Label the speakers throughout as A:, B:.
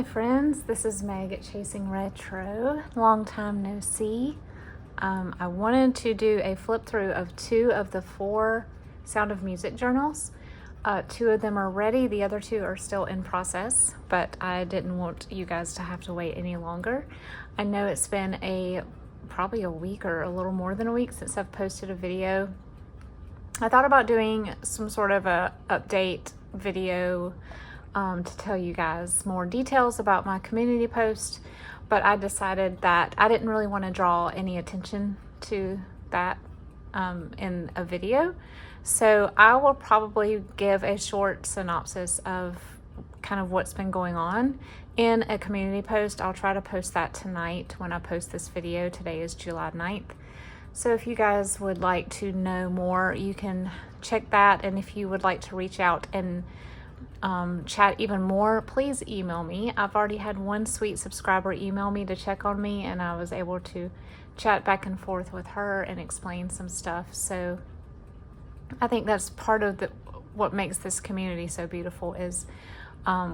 A: Hi friends, this is Meg at Chasing Retro. Long time no see. I wanted to do a flip through of 2 of the 4 Sound of Music journals. 2 of them are ready, the other 2 are still in process, but I didn't want you guys to have to wait any longer. I know it's been probably a week or a little more than a week since I've posted a video. I thought about doing some sort of a update video to tell you guys more details about my community post, but I decided that I didn't really want to draw any attention to that in a video. So I will probably give a short synopsis of kind of what's been going on in a community post. I'll try to post that tonight when I post this video. Today is July 9th. So if you guys would like to know more, you can check that. And if you would like to reach out and chat even more, please email me. I've already had one sweet subscriber email me to check on me, and I was able to chat back and forth with her and explain some stuff. So I think that's part of what makes this community so beautiful is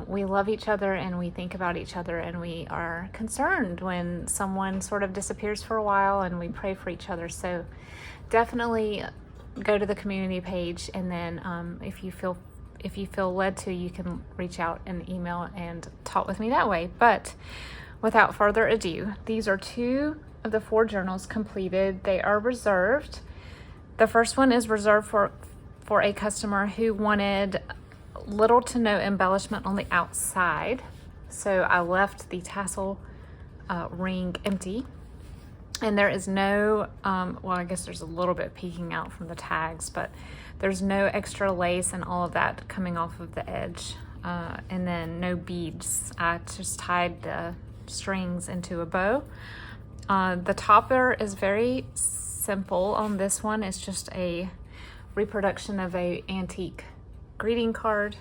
A: we love each other and we think about each other, and we are concerned when someone sort of disappears for a while, and we pray for each other. So definitely go to the community page, and then if you feel led to, you can reach out and email and talk with me that way. But without further ado, these are 2 of the 4 journals completed. They are reserved. The first one is reserved for a customer who wanted little to no embellishment on the outside. So I left the tassel ring empty. And there is no, well, I guess there's a little bit peeking out from the tags, but there's no extra lace and all of that coming off of the edge. And then no beads. I just tied the strings into a bow. The topper is very simple on this one. It's just a reproduction of a antique greeting card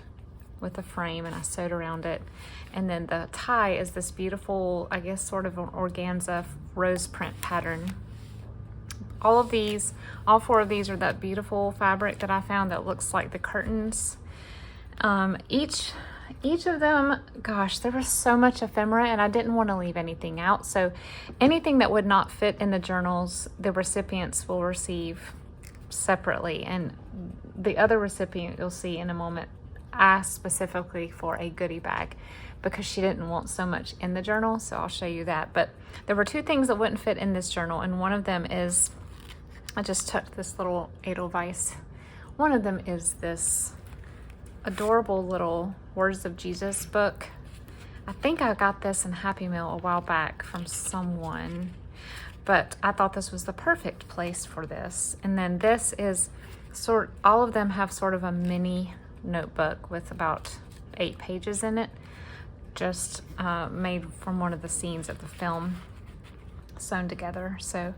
A: with a frame, and I sewed around it. And then the tie is this beautiful, I guess, sort of an organza rose print pattern. All 4 of these are that beautiful fabric that I found that looks like the curtains. Each of them, gosh, there was so much ephemera, and I didn't want to leave anything out. So anything that would not fit in the journals, the recipients will receive separately. And the other recipient you'll see in a moment asked specifically for a goodie bag because she didn't want so much in the journal. So I'll show you that. But there were 2 things that wouldn't fit in this journal, and one of them is, I just tucked this little Edelweiss. One of them is this adorable little Words of Jesus book. I think I got this in Happy Meal a while back from someone, but I thought this was the perfect place for this. And then this is all of them have sort of a mini notebook with about 8 pages in it, just made from one of the scenes of the film sewn together. So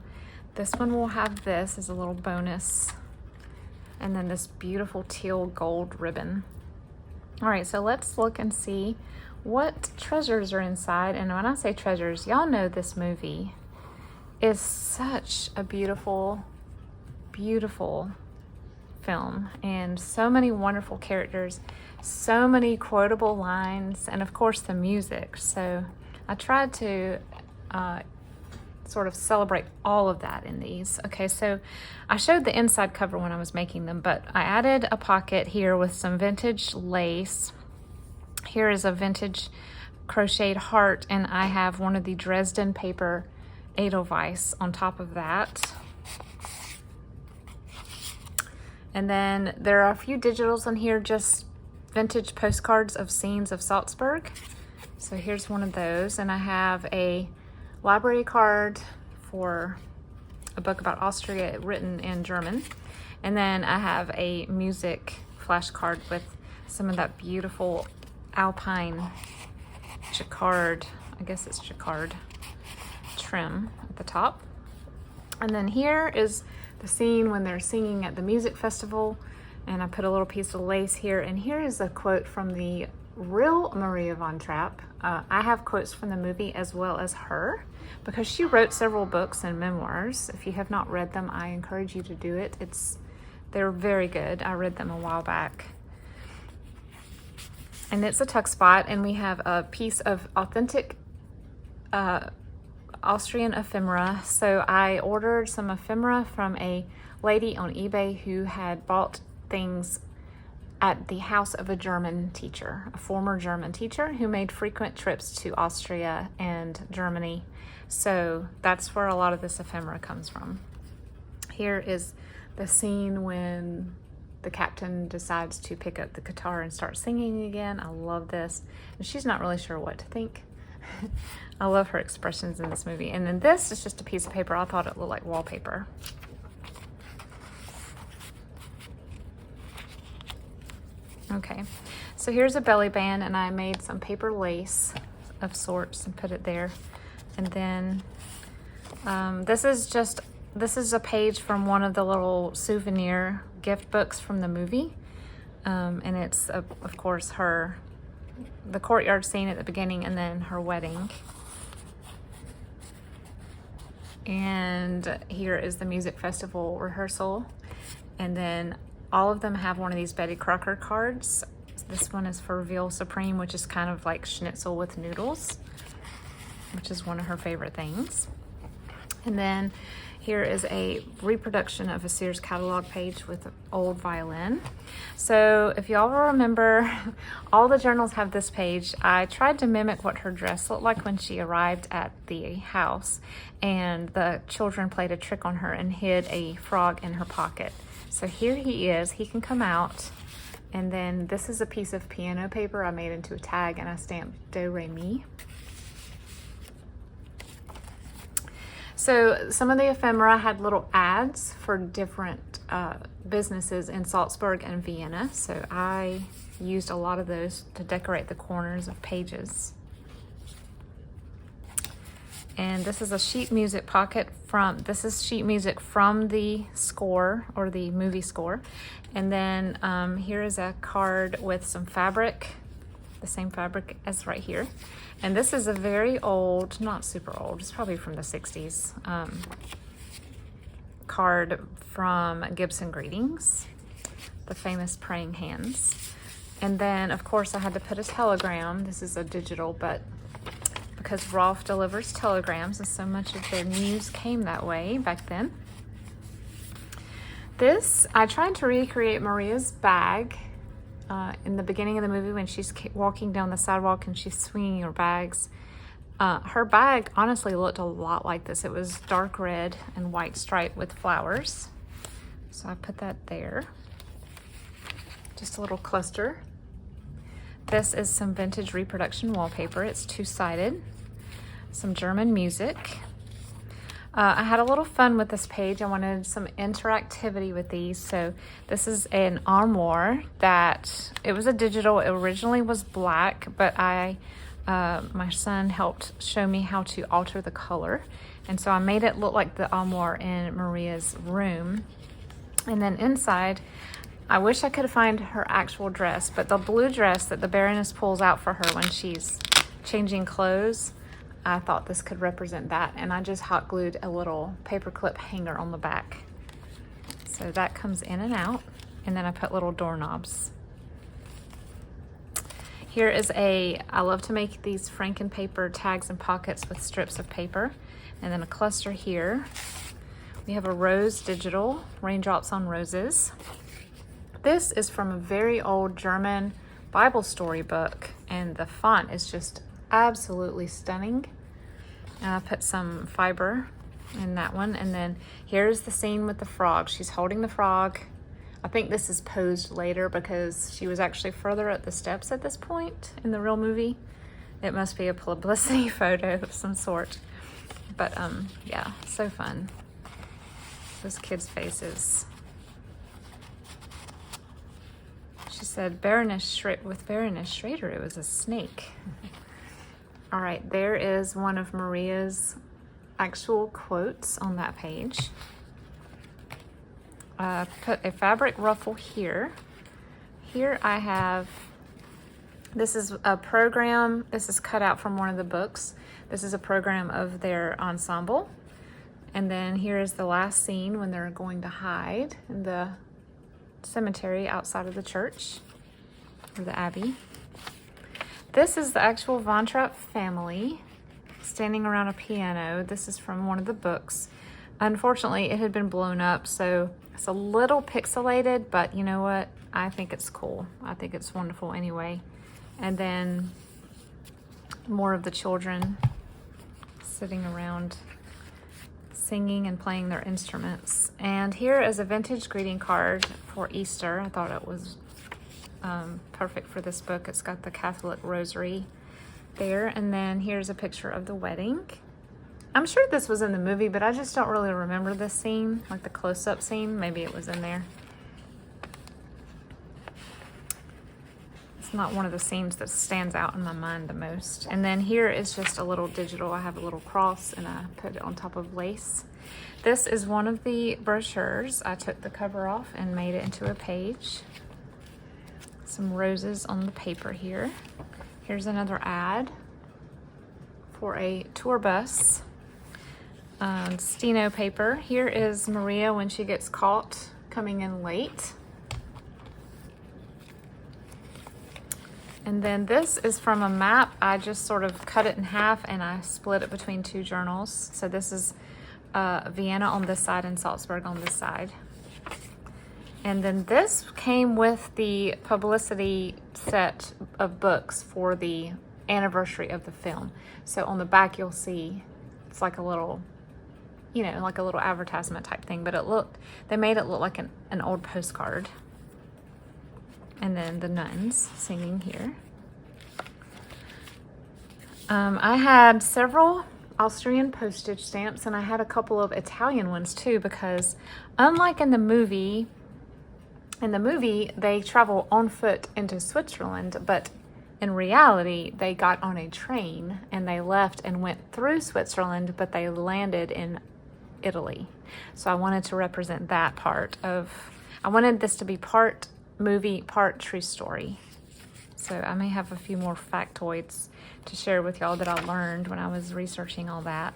A: this one will have this as a little bonus, and then this beautiful teal gold ribbon. All right, so let's look and see what treasures are inside. And when I say treasures, y'all know this movie is such a beautiful, beautiful film, and so many wonderful characters, so many quotable lines, and of course the music. So I tried to sort of celebrate all of that in these. Okay, so I showed the inside cover when I was making them, but I added a pocket here with some vintage lace. Here is a vintage crocheted heart, and I have one of the Dresden paper Edelweiss on top of that. And then there are a few digitals in here, just vintage postcards of scenes of Salzburg. So here's one of those, and I have a library card for a book about Austria written in German. And then I have a music flashcard with some of that beautiful alpine jacquard, I guess it's jacquard trim at the top. And then here is the scene when they're singing at the music festival, and I put a little piece of lace here. And here is a quote from the real Maria von Trapp. I have quotes from the movie as well as her, because she wrote several books and memoirs. If you have not read them, I encourage you to do it. They're very good. I read them a while back. and it's a tuck spot, and we have a piece of authentic Austrian ephemera. So I ordered some ephemera from a lady on eBay who had bought things at the house of a German teacher, a former German teacher who made frequent trips to Austria and Germany. So that's where a lot of this ephemera comes from. Here is the scene when the captain decides to pick up the guitar and start singing again. I love this. And she's not really sure what to think. I love her expressions in this movie. And then this is just a piece of paper. I thought it looked like wallpaper. Okay, so here's a belly band, and I made some paper lace of sorts and put it there. And then this is a page from one of the little souvenir gift books from the movie. And it's, of course, the courtyard scene at the beginning, and then her wedding. And here is the music festival rehearsal. And then all of them have one of these Betty Crocker cards. This one is for Veal Supreme, which is kind of like schnitzel with noodles, which is one of her favorite things. And then here is a reproduction of a Sears catalog page with an old violin. So if y'all remember, all the journals have this page. I tried to mimic what her dress looked like when she arrived at the house, and the children played a trick on her and hid a frog in her pocket. So here he is, he can come out. And then this is a piece of piano paper I made into a tag, and I stamped Do, Re, Mi. So some of the ephemera had little ads for different businesses in Salzburg and Vienna. So I used a lot of those to decorate the corners of pages. And this is a sheet music pocket this is sheet music from the score, or the movie score. And then here is a card with some fabric, the same fabric as right here. And this is a very old, not super old, it's probably from the 60s, card from Gibson Greetings, the famous praying hands. And then, of course, I had to put a telegram. This is a digital, but because Rolf delivers telegrams, and so much of their news came that way back then. This, I tried to recreate Maria's bag in the beginning of the movie when she's walking down the sidewalk and she's swinging her bags. Her bag honestly looked a lot like this. It was dark red and white striped with flowers. So I put that there. Just a little cluster. This is some vintage reproduction wallpaper. It's two-sided. Some German music. I had a little fun with this page. I wanted some interactivity with these. So this is an armoire that, it was a digital. It originally was black, but my son helped show me how to alter the color. And so I made it look like the armoire in Maria's room. And then inside, I wish I could find her actual dress, but the blue dress that the Baroness pulls out for her when she's changing clothes, I thought this could represent that, and I just hot glued a little paperclip hanger on the back. So that comes in and out, and then I put little doorknobs. Here is I love to make these Franken-paper tags and pockets with strips of paper, and then a cluster here. We have a rose digital, raindrops on roses. This is from a very old German Bible story book, and the font is just absolutely stunning. And I put some fiber in that one. And then here's the scene with the frog. She's holding the frog. I think this is posed later because she was actually further up the steps at this point in the real movie. It must be a publicity photo of some sort. But yeah, so fun. Those kids' faces. She said, with Baroness Schrader, it was a snake. All right, there is one of Maria's actual quotes on that page. Put a fabric ruffle here. Here I have, this is a program, this is cut out from one of the books. This is a program of their ensemble. And then here is the last scene when they're going to hide in the cemetery outside of the church, or the abbey. This is the actual Von Trapp family standing around a piano. This is from one of the books. Unfortunately, it had been blown up, so it's a little pixelated, but you know what? I think it's cool. I think it's wonderful anyway. And then more of the children sitting around singing and playing their instruments. And here is a vintage greeting card for Easter. I thought it was perfect for this book. It's got the Catholic rosary there, and then here's a picture of the wedding. I'm sure this was in the movie, but I just don't really remember this scene, like the close-up scene. Maybe it was in there. It's not one of the scenes that stands out in my mind the most. And then here is just a little digital. I have a little cross and I put it on top of lace. This is one of the brochures. I took the cover off and made it into a page. Some roses on the paper here. Here's another ad for a tour bus. Steno paper. Here is Maria when she gets caught coming in late. And then this is from a map. I just sort of cut it in half and I split it between two journals. So this is Vienna on this side and Salzburg on this side. And then this came with the publicity set of books for the anniversary of the film. So on the back you'll see it's like a little, you know, like a little advertisement type thing, but they made it look like an old postcard. And then the nuns singing here. I had several Austrian postage stamps, and I had a couple of Italian ones too, because unlike in the movie they travel on foot into Switzerland, but in reality they got on a train and they left and went through Switzerland, but they landed in Italy. So I wanted to represent that part of, I wanted this to be part movie, part true story. So I may have a few more factoids to share with y'all that I learned when I was researching all that.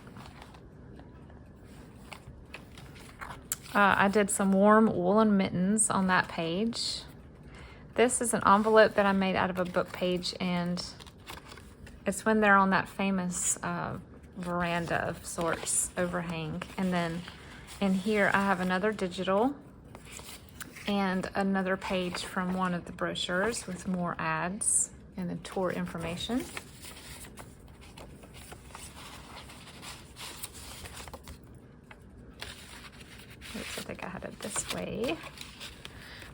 A: I did some warm woolen mittens on that page. This is an envelope that I made out of a book page, and it's when they're on that famous veranda of sorts, overhang. And then in here I have another digital and another page from one of the brochures with more ads and the tour information. Oops, I think I had it this way.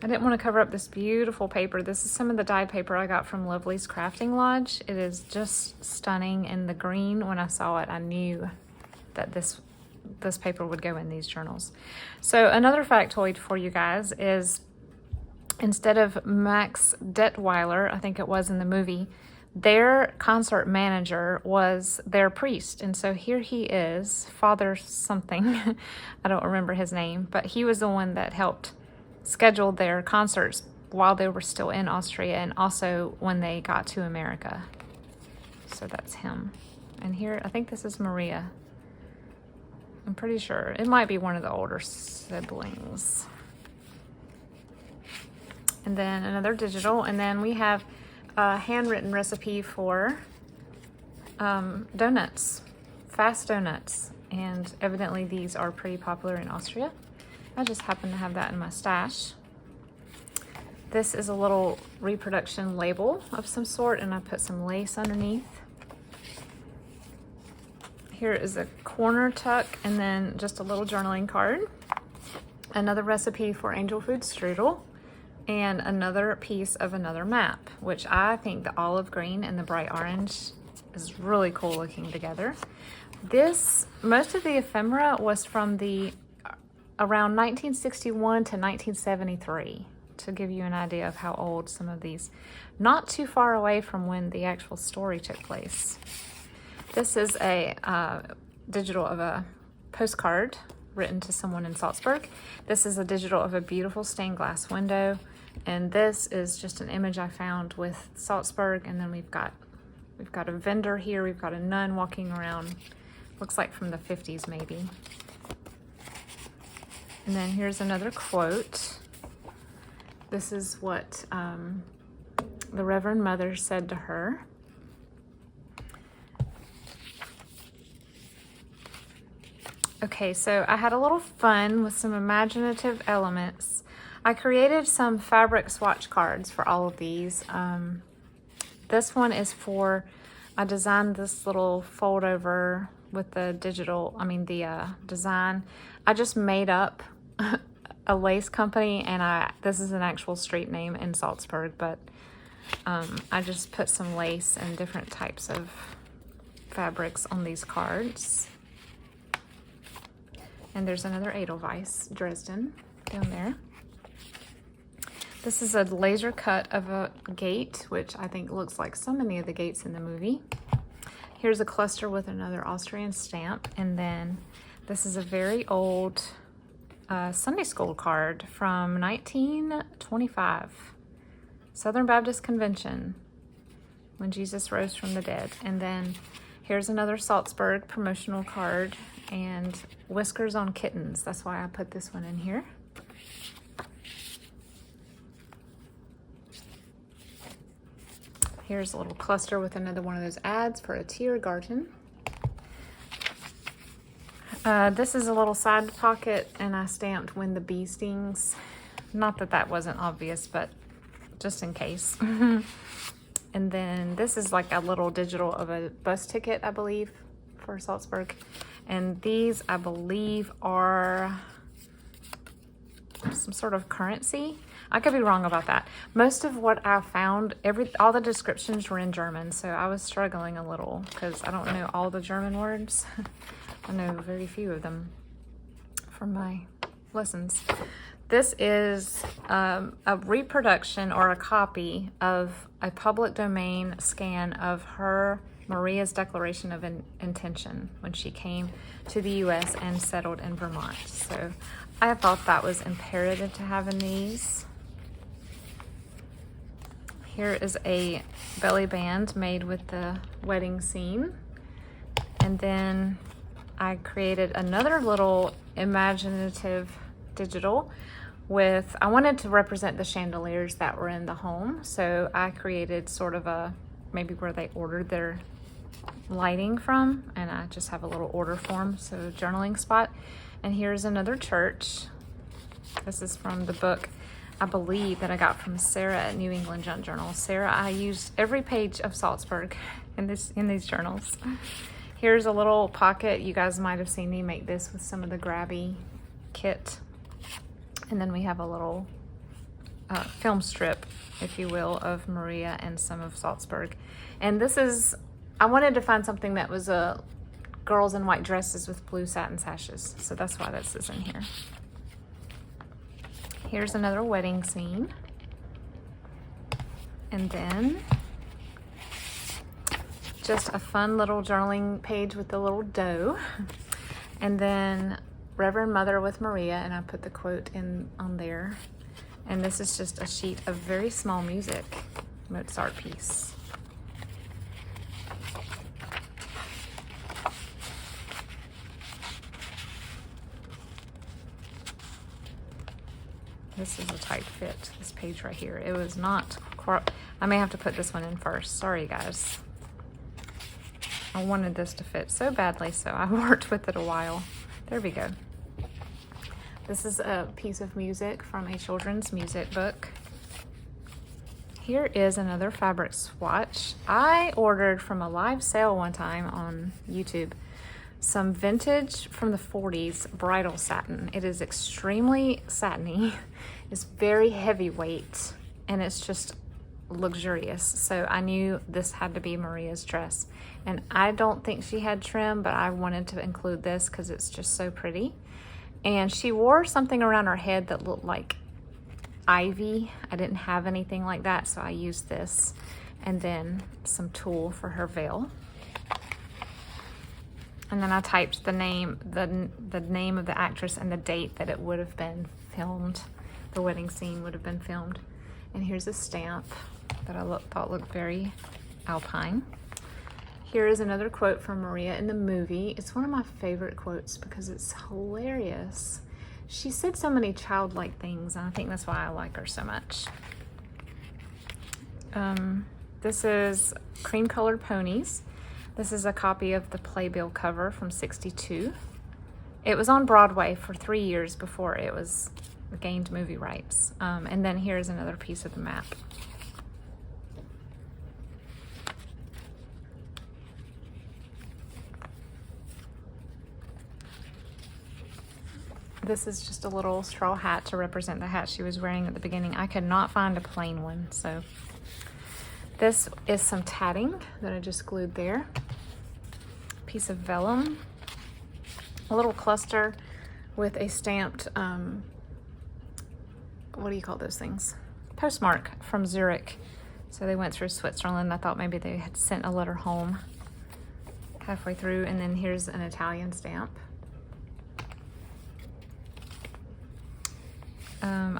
A: I didn't want to cover up this beautiful paper. This is some of the dyed paper I got from Lovely's Crafting Lodge. It is just stunning, and the green, when I saw it, I knew that this paper would go in these journals. So another factoid for you guys is, instead of Max Detweiler, I think it was in the movie, their concert manager was their priest. And so here he is, Father something, I don't remember his name, but he was the one that helped schedule their concerts while they were still in Austria and also when they got to America. So that's him. And here, I think this is Maria. I'm pretty sure. It might be one of the older siblings. And then another digital. And then we have a handwritten recipe for donuts, fast donuts. And evidently these are pretty popular in Austria. I just happen to have that in my stash. This is a little reproduction label of some sort, and I put some lace underneath. Here is a corner tuck and then just a little journaling card. Another recipe for angel food strudel, and another piece of another map, which I think the olive green and the bright orange is really cool looking together. Most of the ephemera was from the around 1961 to 1973, to give you an idea of how old some of these, not too far away from when the actual story took place. This is a digital of a postcard written to someone in Salzburg. This is a digital of a beautiful stained glass window, and this is just an image I found with Salzburg. And then we've got a vendor here. We've got a nun walking around, looks like from the 50s maybe. And then here's another quote. This is what the Reverend Mother said to her Okay, so I had a little fun with some imaginative elements. I created some fabric swatch cards for all of these. This one is for, I designed this little fold over with the design. I just made up a lace company, and this is an actual street name in Salzburg, but I just put some lace and different types of fabrics on these cards. And there's another Edelweiss Dresden down there. This is a laser cut of a gate, which I think looks like so many of the gates in the movie. Here's a cluster with another Austrian stamp. And then this is a very old Sunday school card from 1925. Southern Baptist Convention, when Jesus rose from the dead. And then here's another Salzburg promotional card, and whiskers on kittens. That's why I put this one in here. Here's a little cluster with another one of those ads for a Tiergarten. This is a little side pocket, and I stamped "When the Bee Stings." Not that that wasn't obvious, but just in case. And then this is like a little digital of a bus ticket, I believe, for Salzburg. And these, I believe, are some sort of currency. I could be wrong about that. Most of what I found, all the descriptions were in German, so I was struggling a little because I don't know all the German words. I know very few of them from my lessons. This is a reproduction or a copy of a public domain scan of Maria's declaration of intention when she came to the U.S. and settled in Vermont. So I thought that was imperative to have in these. Here is a belly band made with the wedding scene. And then I created another little imaginative digital with, I wanted to represent the chandeliers that were in the home. So I created sort of a, maybe where they ordered their lighting from, and I just have a little order form, so journaling spot. And here's another church. This is from the book, I believe, that I got from Sarah at New England Junk Journal. Sarah, I used every page of Salzburg in these journals. Here's a little pocket. You guys might have seen me make this with some of the grabby kit. And then we have a little film strip, if you will, of Maria and some of Salzburg. And this is, I wanted to find something that was girls in white dresses with blue satin sashes. So that's why this is in here. Here's another wedding scene. And then just a fun little journaling page with the little doe. And then Reverend Mother with Maria, and I put the quote on there. And this is just a sheet of very small music, Mozart piece. This is a tight fit, this page right here. It was not quite, I may have to put this one in first. Sorry, guys. I wanted this to fit so badly, so I worked with it a while. There we go. This is a piece of music from a children's music book. Here is another fabric swatch. I ordered from a live sale one time on YouTube some vintage from the 40s bridal satin. It is extremely satiny. It's very heavyweight, and it's just luxurious. So I knew this had to be Maria's dress. And I don't think she had trim, but I wanted to include this because it's just so pretty. And she wore something around her head that looked like ivy. I didn't have anything like that, so I used this. And then some tulle for her veil. And then I typed the name of the actress and the date that it would have been filmed. The wedding scene would have been filmed. And here's a stamp that I thought looked very alpine. Here is another quote from Maria in the movie. It's one of my favorite quotes because it's hilarious. She said so many childlike things, and I think that's why I like her so much. This is Cream Colored Ponies. This is a copy of the playbill cover from '62. It was on Broadway for 3 years before it was gained movie rights. And then here's another piece of the map. This is just a little straw hat to represent the hat she was wearing at the beginning. I could not find a plain one, so this is some tatting that I just glued there. Piece of vellum, a little cluster with a stamped, what do you call those things? Postmark from Zurich. So they went through Switzerland. I thought maybe they had sent a letter home halfway through. And then here's an Italian stamp.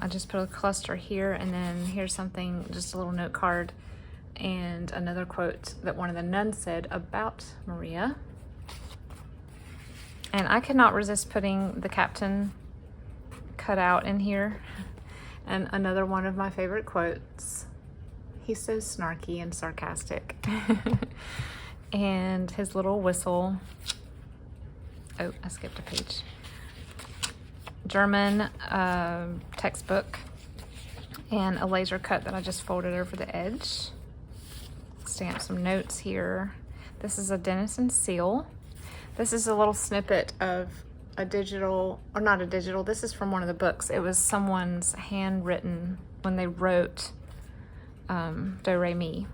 A: I just put a cluster here, and then here's something, just a little note card and another quote that one of the nuns said about Maria. And I could not resist putting the captain cut out in here. And another one of my favorite quotes. He's so snarky and sarcastic. And his little whistle. Oh, I skipped a page. German textbook, and a laser cut that I just folded over the edge. Stamp some notes here. This is a Denison seal. This is a little snippet of a digital, or not a digital, this is from one of the books. It was someone's handwritten when they wrote Do Re Mi.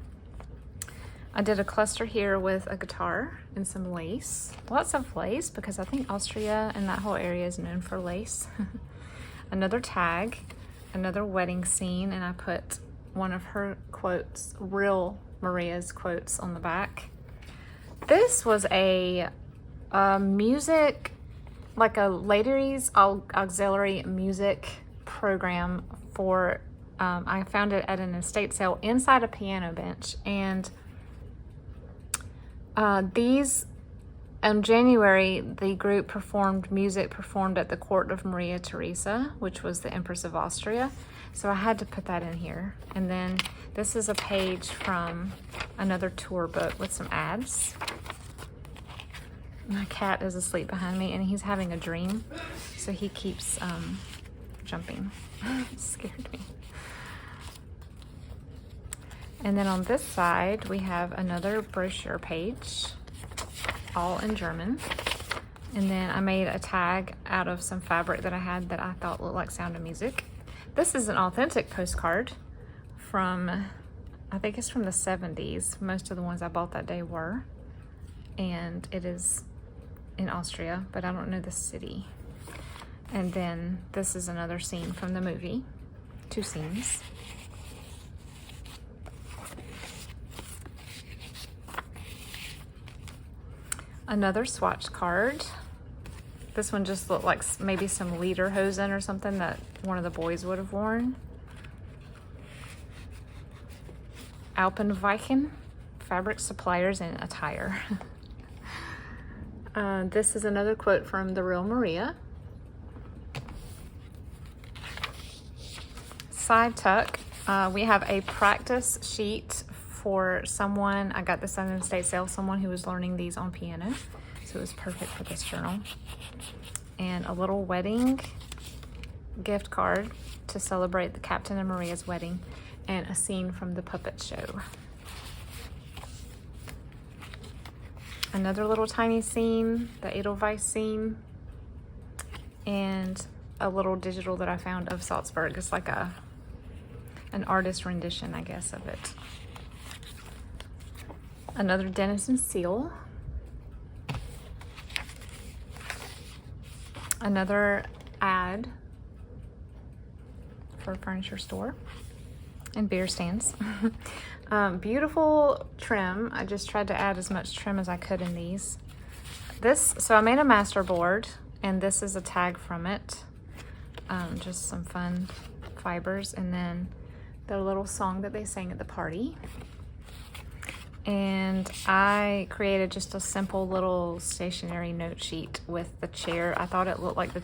A: I did a cluster here with a guitar and some lace. Lots of lace, because I think Austria and that whole area is known for lace. Another tag, another wedding scene, and I put one of her quotes, real Maria's quotes, on the back. This was a music, like a ladies auxiliary music program for, I found it at an estate sale inside a piano bench. And in January, the group performed at the court of Maria Theresa, which was the Empress of Austria. So I had to put that in here. And then this is a page from another tour book with some ads. My cat is asleep behind me, and he's having a dream, so he keeps jumping. It scared me. And then on this side, we have another brochure page, all in German. And then I made a tag out of some fabric that I had that I thought looked like Sound of Music. This is an authentic postcard from, I think it's from the 70s. Most of the ones I bought that day were. And it is in Austria, but I don't know the city. And then this is another scene from the movie, 2 scenes. Another swatch card. This one just looked like maybe some lederhosen or something that one of the boys would have worn. Alpenweichen, fabric suppliers and attire. This is another quote from the real Maria. Side tuck. We have a practice sheet for someone. I got this at an estate sale, someone who was learning these on piano. So it was perfect for this journal. And a little wedding gift card to celebrate the Captain and Maria's wedding, and a scene from the puppet show. Another little tiny scene, the Edelweiss scene, and a little digital that I found of Salzburg. It's like an artist rendition, I guess, of it. Another Denison seal. Another ad for a furniture store and beer stands. Beautiful trim. I just tried to add as much trim as I could in these. So I made a master board, and this is a tag from it. Just some fun fibers, and then the little song that they sang at the party. And I created just a simple little stationery note sheet with the chair. I thought it looked like the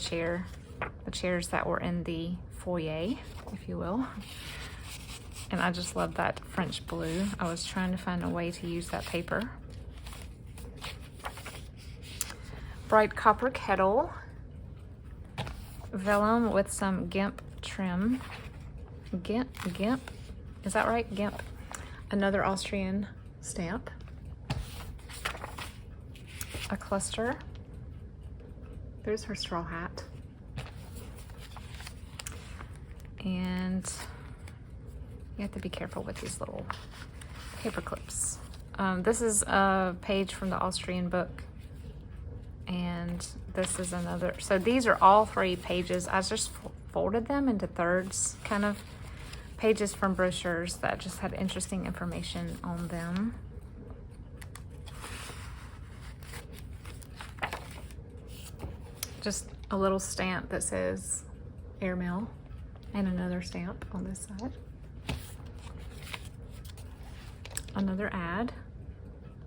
A: chairs that were in the foyer, if you will. And I just love that French blue. I was trying to find a way to use that paper. Bright copper kettle vellum with some GIMP trim. GIMP, is that right? GIMP. Another Austrian stamp. A cluster. There's her straw hat. And you have to be careful with these little paper clips. This is a page from the Austrian book. And this is another. So these are all 3 pages. I just folded them into thirds, kind of pages from brochures that just had interesting information on them. Just a little stamp that says airmail and another stamp on this side. Another ad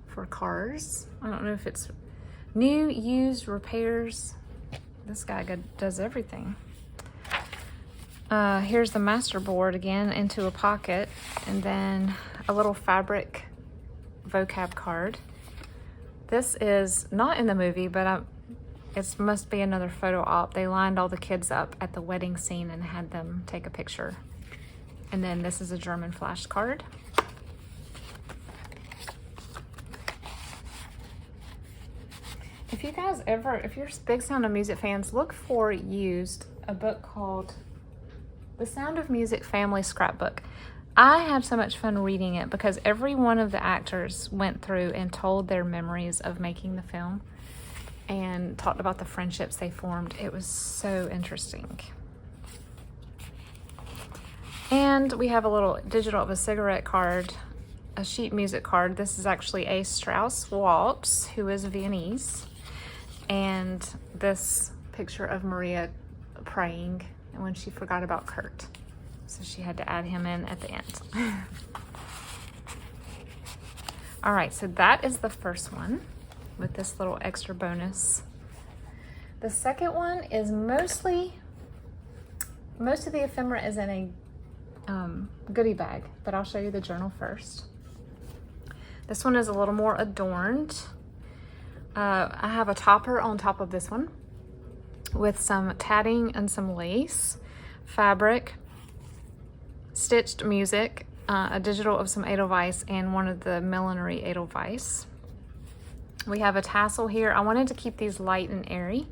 A: for cars. I don't know if it's new, used, repairs. This guy does everything. Here's the master board again into a pocket, and then a little fabric vocab card. This is not in the movie, but it must be another photo op. They lined all the kids up at the wedding scene and had them take a picture. And then this is a German flashcard. If you guys if you're big Sound of Music fans, look for Used, a book called The Sound of Music Family Scrapbook. I had so much fun reading it because every one of the actors went through and told their memories of making the film and talked about the friendships they formed. It was so interesting. And we have a little digital of a cigarette card, a sheet music card. This is actually a Strauss waltz, who is Viennese. And this picture of Maria praying when she forgot about Kurt. So she had to add him in at the end. All right, so that is the first one with this little extra bonus. The second one is most of the ephemera is in a goodie bag, but I'll show you the journal first. This one is a little more adorned. I have a topper on top of this one with some tatting and some lace, fabric, stitched music, a digital of some Edelweiss, and one of the millinery Edelweiss. We have a tassel here. I wanted to keep these light and airy.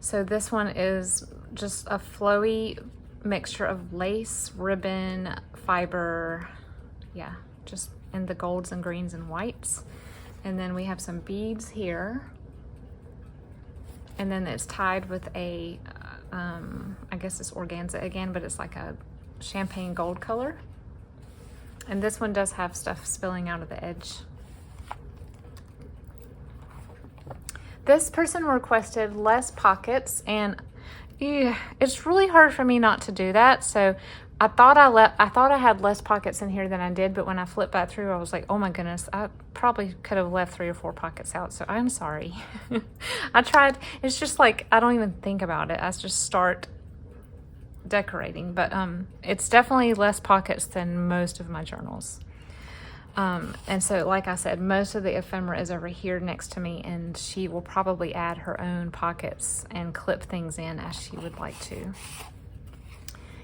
A: So this one is just a flowy mixture of lace, ribbon, fiber, yeah, just in the golds and greens and whites. And then we have some beads here. And then it's tied with a, I guess it's organza again, but it's like a champagne gold color. And this one does have stuff spilling out of the edge. This person requested less pockets, and it's really hard for me not to do that. So I thought I had less pockets in here than I did, but when I flipped back through, I was like, oh my goodness, I probably could have left 3 or 4 pockets out. So I'm sorry. I tried. It's just like, I don't even think about it. I just start decorating, but it's definitely less pockets than most of my journals. And so, like I said, most of the ephemera is over here next to me, and she will probably add her own pockets and clip things in as she would like to.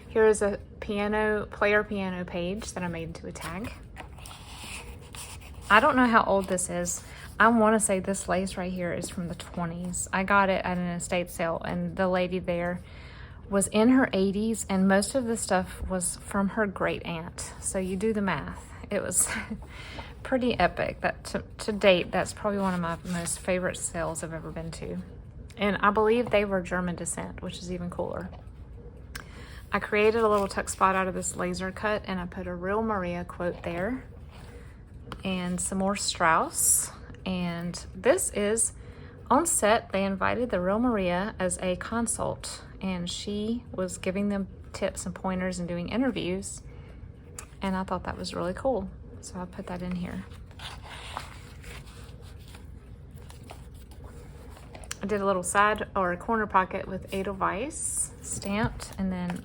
A: Here is a player piano page that I made into a tag. I don't know how old this is. I want to say this lace right here is from the 20s. I got it at an estate sale, and the lady there was in her 80s, and most of the stuff was from her great aunt. So you do the math. It was pretty epic. That to date, that's probably one of my most favorite sales I've ever been to. And I believe they were German descent, which is even cooler. I created a little tuck spot out of this laser cut, and I put a real Maria quote there and some more Strauss. And this is on set. They invited the real Maria as a consult, and she was giving them tips and pointers and doing interviews. And I thought that was really cool. So I put that in here. I did a little side or a corner pocket with Edelweiss stamped, and then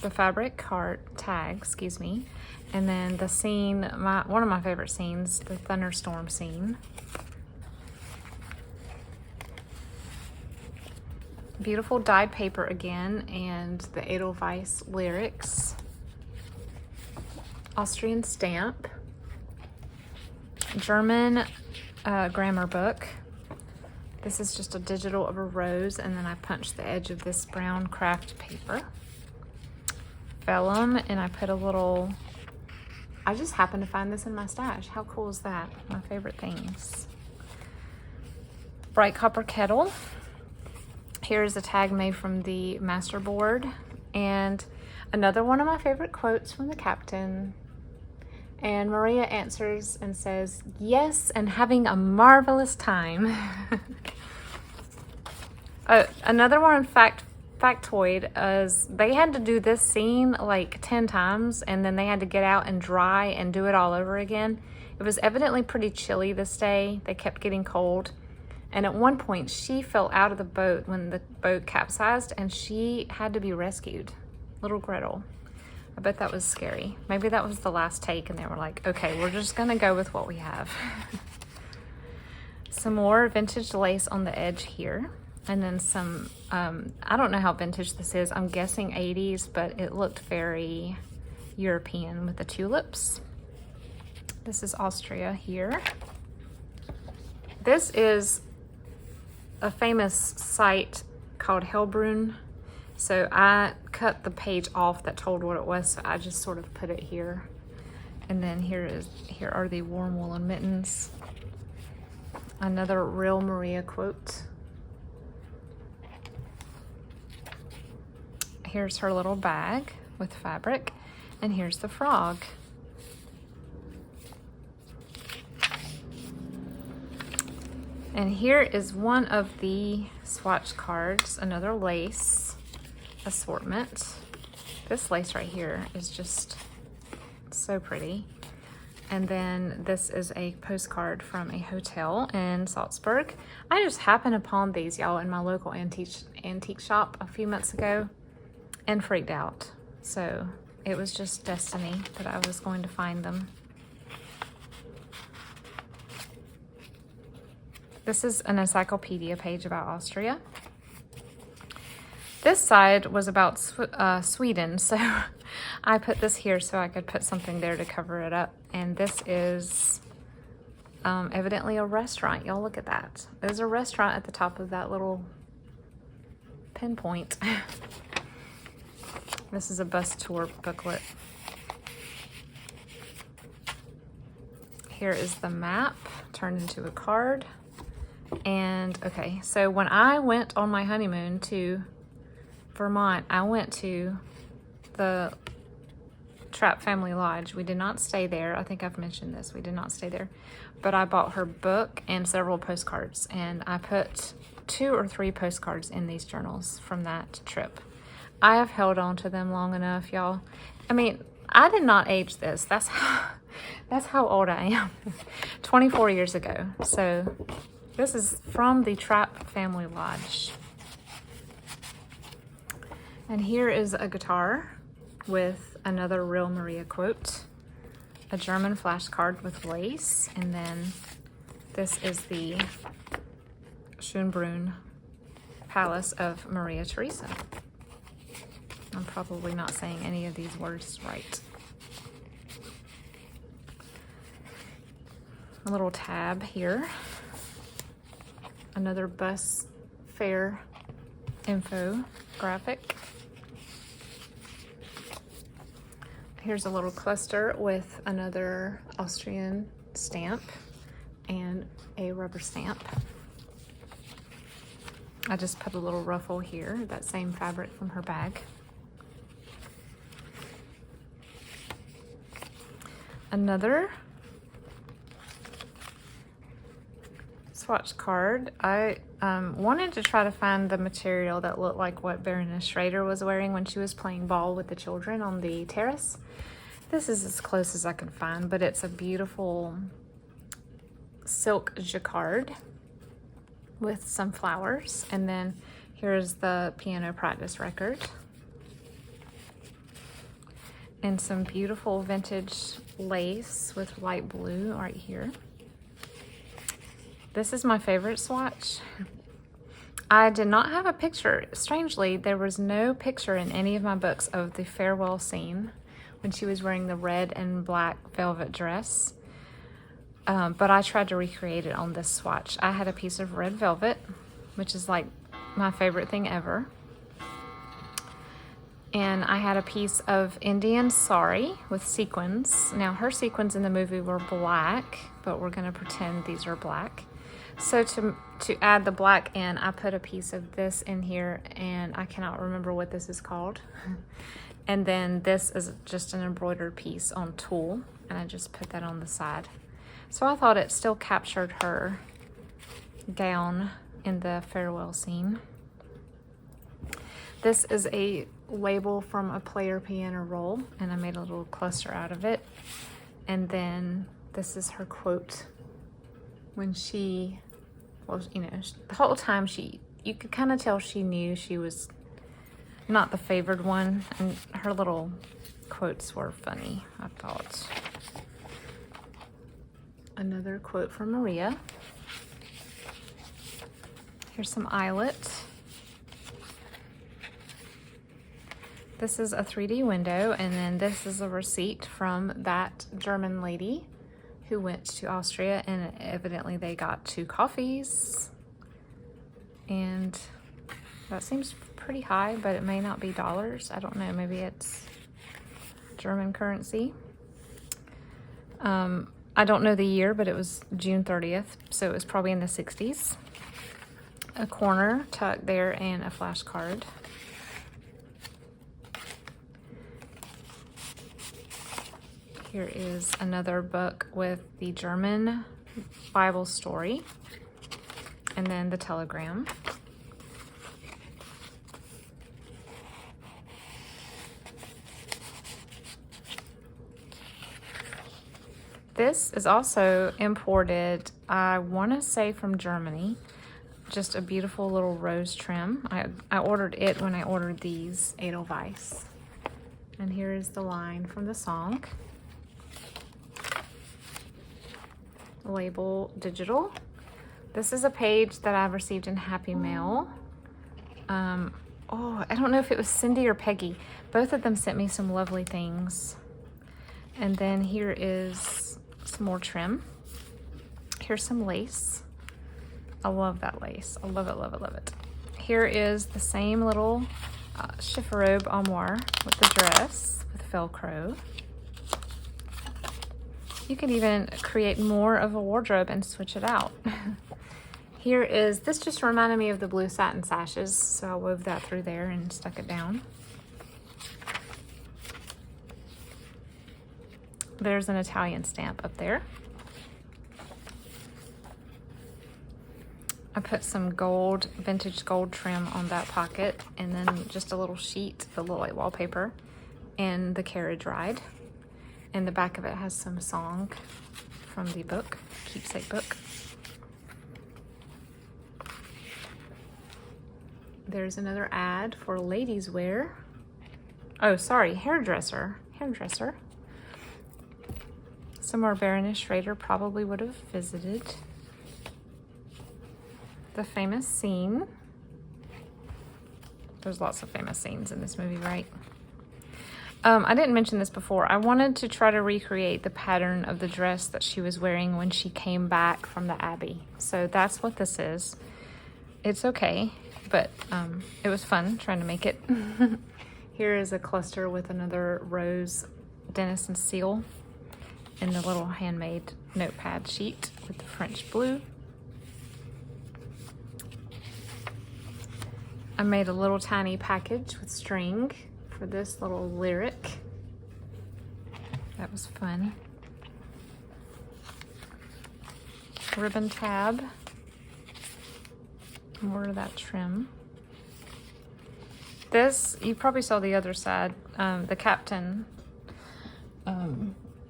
A: the fabric card tag, excuse me, and then the scene, one of my favorite scenes, the thunderstorm scene. Beautiful dyed paper again, and the Edelweiss lyrics. Austrian stamp. German grammar book. This is just a digital of a rose, and then I punched the edge of this brown craft paper. Vellum, and I put a little, I just happened to find this in my stash. How cool is that? My favorite things. Bright copper kettle. Here's a tag made from the masterboard, and another one of my favorite quotes from the captain. And Maria answers and says, "Yes, and having a marvelous time." Another one factoid is they had to do this scene like 10 times, and then they had to get out and dry and do it all over again. It was evidently pretty chilly this day. They kept getting cold. And at one point, she fell out of the boat when the boat capsized, and she had to be rescued. Little Gretel. I bet that was scary. Maybe that was the last take, and they were like, okay, we're just gonna go with what we have. Some more vintage lace on the edge here. And then some, I don't know how vintage this is. I'm guessing 80s, but it looked very European with the tulips. This is Austria here. This is a famous site called Hellbrunn. So I cut the page off that told what it was, so I just sort of put it here. And then here are the warm woolen mittens. Another real Maria quote. Here's her little bag with fabric, and here's the frog. And here is one of the swatch cards, another lace assortment. This lace right here is just so pretty. And then this is a postcard from a hotel in Salzburg. I just happened upon these, y'all, in my local antique shop a few months ago and freaked out. So it was just destiny that I was going to find them. This is an encyclopedia page about Austria. This side was about Sweden, so I put this here so I could put something there to cover it up. And this is evidently a restaurant. Y'all look at that. There's a restaurant at the top of that little pinpoint. This is a bus tour booklet. Here is the map turned into a card. And okay, so when I went on my honeymoon to Vermont, I went to the Trapp Family Lodge. We did not stay there. I think I've mentioned this. We did not stay there. But I bought her book and several postcards, and I put 2 or 3 postcards in these journals from that trip. I have held on to them long enough, y'all. I mean, I did not age this. That's how old I am. 24 years ago. So this is from the Trapp Family Lodge. And here is a guitar with another real Maria quote, a German flashcard with lace, and then this is the Schönbrunn Palace of Maria Theresa. I'm probably not saying any of these words right. A little tab here. Another bus fare info graphic. Here's a little cluster with another Austrian stamp and a rubber stamp. I just put a little ruffle here, that same fabric from her bag. Another swatch card. I wanted to try to find the material that looked like what Baroness Schrader was wearing when she was playing ball with the children on the terrace. This is as close as I could find, but it's a beautiful silk jacquard with some flowers. And then here's the piano practice record. And some beautiful vintage lace with light blue right here. This is my favorite swatch. I did not have a picture. Strangely, there was no picture in any of my books of the farewell scene when she was wearing the red and black velvet dress. But I tried to recreate it on this swatch. I had a piece of red velvet, which is like my favorite thing ever. And I had a piece of Indian sari with sequins. Now her sequins in the movie were black, but we're gonna pretend these are black. So to add the black in, I put a piece of this in here, and I cannot remember what this is called. And then this is just an embroidered piece on tulle, and I just put that on the side. So I thought it still captured her gown in the farewell scene. This is a label from a player piano roll, and I made a little cluster out of it. And then this is her quote when she, well, you know, the whole time you could kind of tell she knew she was not the favored one, and her little quotes were funny, I thought. Another quote from Maria. Here's some eyelet. This is a 3D window, and then this is a receipt from that German lady who went to Austria, and evidently they got 2 coffees. And that seems pretty high, but it may not be dollars. I don't know, maybe it's German currency. I don't know the year, but it was June 30th, so it was probably in the 60s. A corner tuck there and a flashcard. Here is another book with the German Bible story, and then the telegram. This is also imported, I want to say from Germany. Just a beautiful little rose trim. I ordered it when I ordered these Edelweiss. And here is the line from the song. Label digital. This is a page that I've received in Happy Mail. Oh, I don't know if it was Cindy or Peggy. Both of them sent me some lovely things. And then here is some more trim. Here's some lace. I love that lace. I love it, love it, love it. Here is the same little chifforobe armoire with the dress with Velcro. You could even create more of a wardrobe and switch it out. Here is, this just reminded me of the blue satin sashes, so I wove that through there and stuck it down. There's an Italian stamp up there. I put some gold, vintage gold trim on that pocket, and then just a little sheet, a little like wallpaper, and the carriage ride. And the back of it has some song from the book, keepsake book. There's another ad for ladies wear. Oh, sorry, hairdresser. Somewhere Baroness Schrader probably would have visited. The famous scene. There's lots of famous scenes in this movie, right? I didn't mention this before. I wanted to try to recreate the pattern of the dress that she was wearing when she came back from the Abbey. So that's what this is. It's okay, but it was fun trying to make it. Here is a cluster with another rose Denison seal and the little handmade notepad sheet with the French blue. I made a little tiny package with string for this little lyric. That was fun. Ribbon tab. More of that trim. This, you probably saw the other side. The captain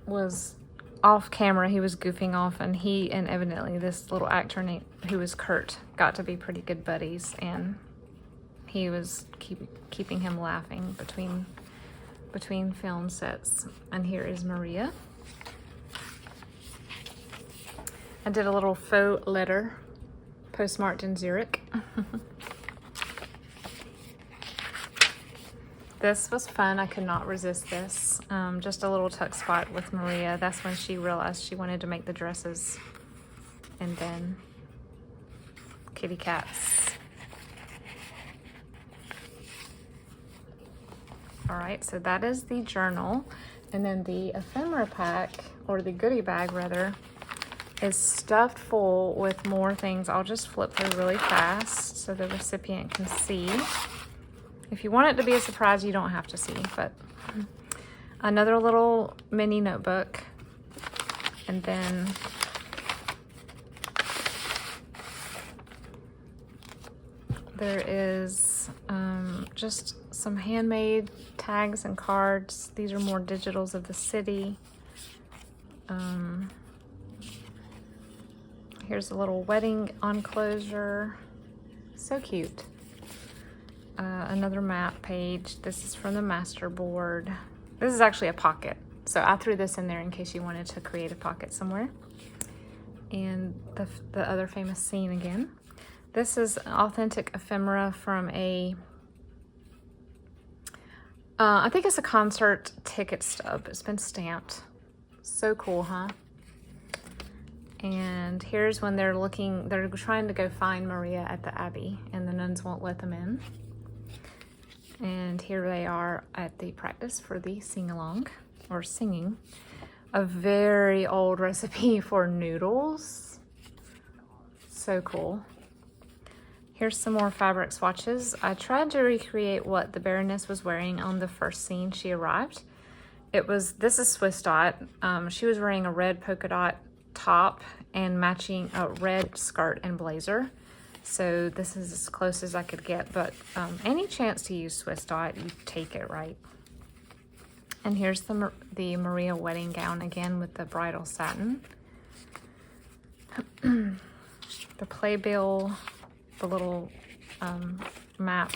A: was off camera. He was goofing off, and he and evidently this little actor named, who was Kurt, got to be pretty good buddies, and he was keeping him laughing between film sets. And here is Maria. I did a little faux letter postmarked in Zurich. This was fun. I could not resist this. Just a little tuck spot with Maria. That's when she realized she wanted to make the dresses. And then kitty cats. All right, so that is the journal. And then the ephemera pack, or the goodie bag rather, is stuffed full with more things. I'll just flip through really fast so the recipient can see. If you want it to be a surprise, you don't have to see, but another little mini notebook. And then there is just some handmade tags and cards. These are more digitals of the city. Here's a little wedding enclosure. So cute. Another map page. This is from the master board. This is actually a pocket. So I threw this in there in case you wanted to create a pocket somewhere. And the other famous scene again. This is an authentic ephemera from a, I think it's a concert ticket stub. It's been stamped. So cool, huh? And here's when they're trying to go find Maria at the Abbey, and the nuns won't let them in. And here they are at the practice for the sing-along, or singing. A very old recipe for noodles. So cool. Here's some more fabric swatches. I tried to recreate what the Baroness was wearing on the first scene she arrived. This is Swiss dot. She was wearing a red polka dot top and matching a red skirt and blazer. So this is as close as I could get, but any chance to use Swiss dot, you take it, right? And here's the Maria wedding gown again with the bridal satin. The playbill, the little map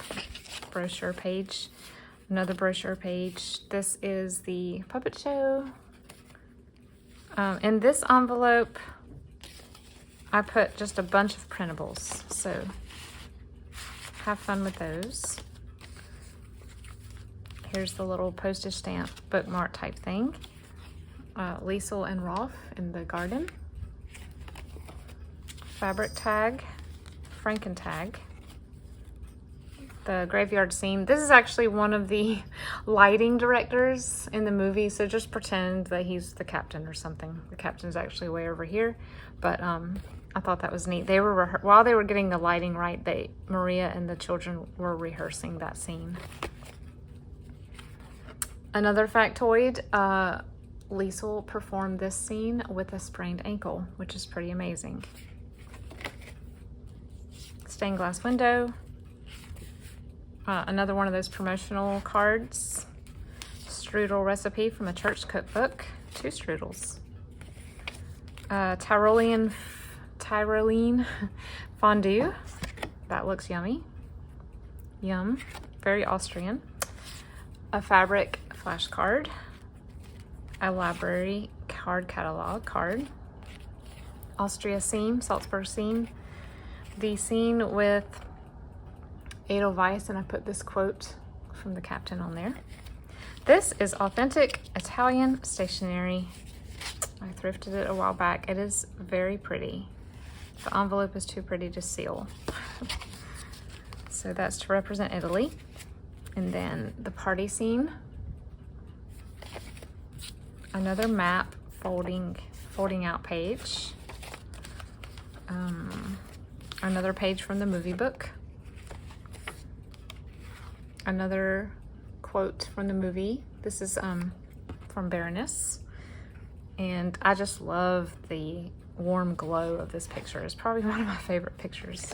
A: brochure page, another brochure page. This is the puppet show. In this envelope, I put just a bunch of printables, so have fun with those. Here's the little postage stamp bookmark type thing. Liesel and Rolf in the garden. Fabric tag, Frankentag. The graveyard scene. This is actually one of the lighting directors in the movie, so just pretend that he's the captain or something. The captain's actually way over here, but I thought that was neat. They were while they were getting the lighting right, Maria and the children were rehearsing that scene. Another factoid, Liesel performed this scene with a sprained ankle, which is pretty amazing. Stained glass window. Another one of those promotional cards. Strudel recipe from a church cookbook. 2 strudels. Tyrolean fondue. That looks yummy. Yum. Very Austrian. A fabric flashcard. A library card catalog card. Austria scene, Salzburg scene. The scene with Edelweiss, and I put this quote from the captain on there. This is authentic Italian stationery. I thrifted it a while back. It is very pretty. The envelope is too pretty to seal. So that's to represent Italy. And then the party scene. Another map folding out page. Another page from the movie book. Another quote from the movie. This is from Baroness. And I just love the warm glow of this picture. It's probably one of my favorite pictures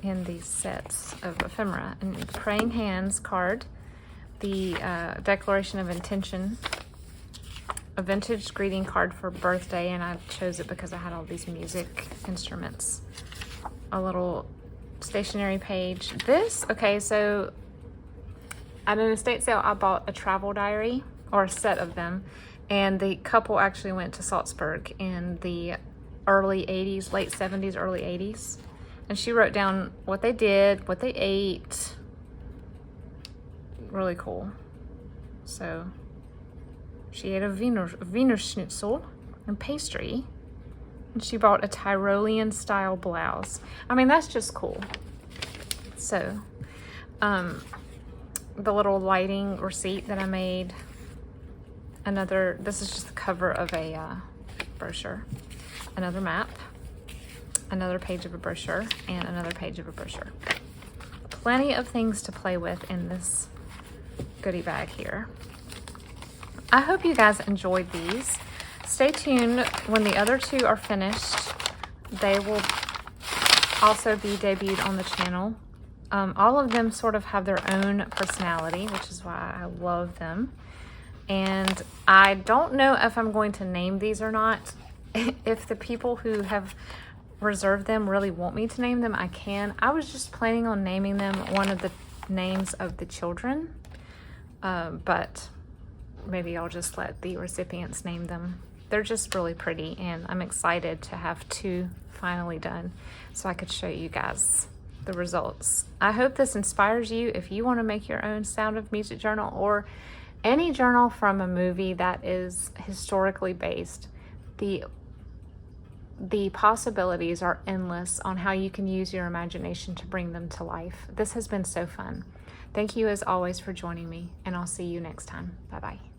A: in these sets of ephemera. And the Praying Hands card, the Declaration of Intention, a vintage greeting card for birthday, and I chose it because I had all these music instruments. A little stationery page. Okay, so at an estate sale, I bought a travel diary, or a set of them, and the couple actually went to Salzburg in the early 80s, late 70s, early 80s. And she wrote down what they did, what they ate, really cool. So she ate a Wiener Schnitzel and pastry, and she bought a Tyrolean style blouse. I mean, that's just cool. So the little lighting receipt that I made, this is just the cover of a brochure, another map, another page of a brochure, and another page of a brochure. Plenty of things to play with in this goodie bag here. I hope you guys enjoyed these. Stay tuned when the other two are finished. They will also be debuted on the channel. All of them sort of have their own personality, which is why I love them. And I don't know if I'm going to name these or not. If the people who have reserved them really want me to name them, I can. I was just planning on naming them one of the names of the children, but maybe I'll just let the recipients name them. They're just really pretty, and I'm excited to have two finally done so I could show you guys the results. I hope this inspires you if you want to make your own Sound of Music journal, or any journal from a movie that is historically based. The possibilities are endless on how you can use your imagination to bring them to life. This has been so fun. Thank you as always for joining me, and I'll see you next time. Bye-bye.